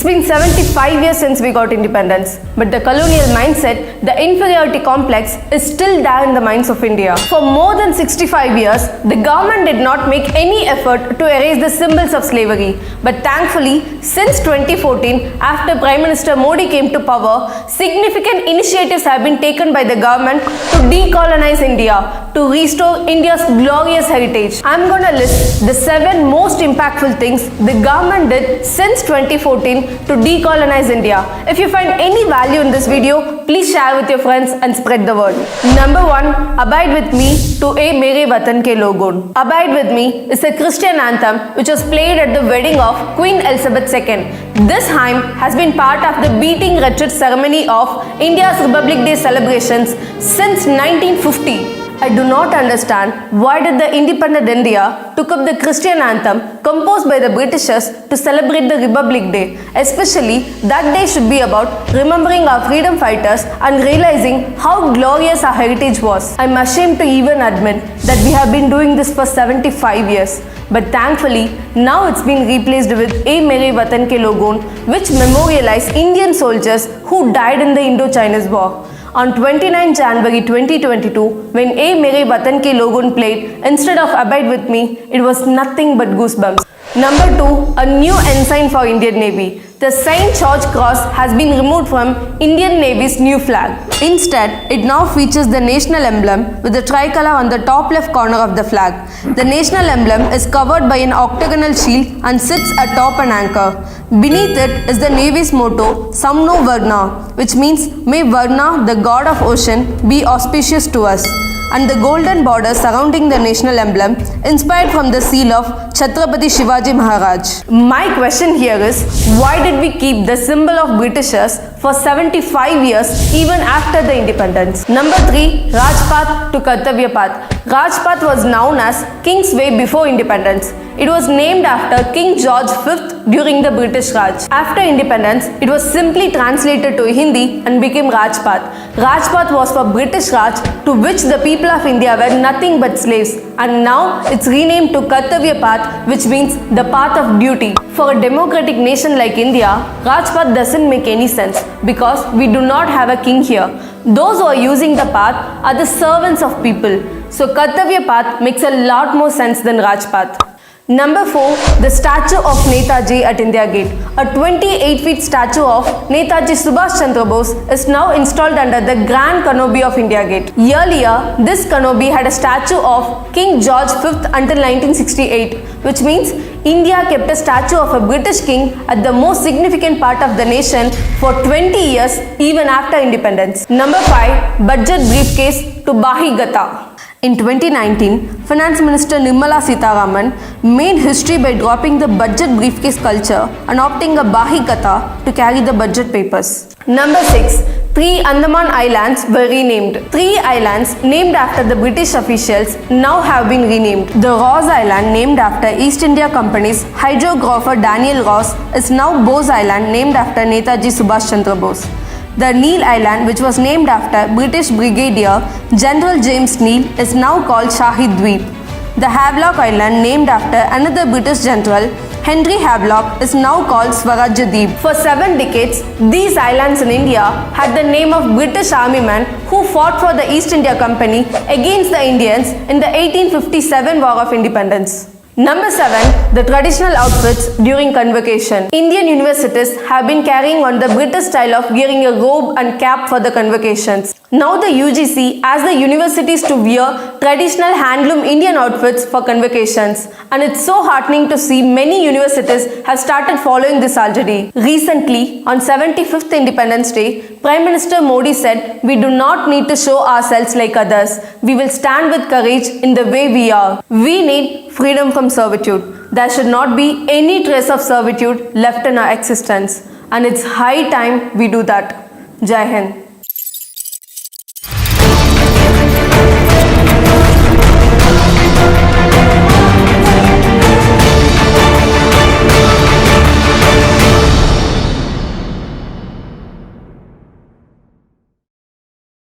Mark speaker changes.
Speaker 1: It's been 75 years since we got independence, but the colonial mindset, the inferiority complex, is still there in the minds of India. For more than 65 years, the government did not make any effort to erase the symbols of slavery. But thankfully, since 2014, after Prime Minister Modi came to power, significant initiatives have been taken by the government to decolonize India, to restore India's glorious heritage. I'm going to list the 7 most impactful things the government did since 2014 to decolonize India. If you find any value in this video, please share with your friends and spread the word. Number 1, Abide With Me to A Mere Watan Ke Logon. Abide With Me is a Christian anthem which was played at the wedding of Queen Elizabeth II. This hymn has been part of the beating retreat ceremony of India's Republic Day celebrations since 1950. I do not understand why did the independent India took up the Christian anthem composed by the Britishers to celebrate the Republic Day. Especially that day should be about remembering our freedom fighters and realizing how glorious our heritage was. I'm ashamed to even admit that we have been doing this for 75 years. But thankfully, now it's been replaced with A Mere Watan Ke Logon, which memorialized Indian soldiers who died in the Indo-Chinese War. On 29 January 2022, when A Mere Watan Ke Logon played instead of Abide With Me, it was nothing but goosebumps. Number 2, a new ensign for Indian Navy. The St. George Cross has been removed from Indian Navy's new flag. Instead, it now features the national emblem with the tricolour on the top left corner of the flag. The national emblem is covered by an octagonal shield and sits atop an anchor. Beneath it is the Navy's motto, Samno Varna, which means, May Varna, the god of ocean, be auspicious to us, and the golden border surrounding the national emblem, inspired from the seal of Chhatrapati Shivaji Maharaj. My question here is, why did we keep the symbol of Britishers for 75 years even after the independence? Number 3, Rajpath to Kartavya Path. Rajpath was known as King's Way before independence. It was named after King George V during the British Raj. After independence, it was simply translated to Hindi and became Rajpath. Rajpath was for British Raj, to which the people of India were nothing but slaves, and now it's renamed to Kartavya Path, which means the path of duty. For a democratic nation like India, Rajpath doesn't make any sense because we do not have a king here. Those who are using the path are the servants of people. So Kartavya Path makes a lot more sense than Rajpath. Number 4, the statue of Netaji at India Gate. A 28-feet statue of Netaji Subhash Chandra Bose is now installed under the Grand Canopy of India Gate. Earlier, this canopy had a statue of King George V until 1968, which means India kept a statue of a British king at the most significant part of the nation for 20 years even after independence. Number 5, budget briefcase to Bahi Gata. In 2019, Finance Minister Nirmala Sitharaman made history by dropping the budget briefcase culture and opting a Bahi Gata to carry the budget papers. Number 6, 3 Andaman Islands were renamed. 3 islands named after the British officials now have been renamed. The Ross Island, named after East India Company's hydrographer Daniel Ross, is now Bose Island, named after Netaji Subhash Chandra Bose. The Neil Island, which was named after British Brigadier General James Neil, is now called Shahid Dweep. The Havelock Island, named after another British general, Henry Havelock, is now called Swarajya Deep. For 7 decades, these islands in India had the name of British army men who fought for the East India Company against the Indians in the 1857 War of Independence. Number 7, the traditional outfits during convocation. Indian universities have been carrying on the British style of wearing a robe and cap for the convocations. Now the UGC asks the universities to wear traditional handloom Indian outfits for convocations, and it's so heartening to see many universities have started following this already. Recently, on 75th Independence Day, Prime Minister Modi said, "We do not need to show ourselves like others. We will stand with courage in the way we are. We need freedom from servitude. There should not be any trace of servitude left in our existence, and it's high time we do that." Jai Hind.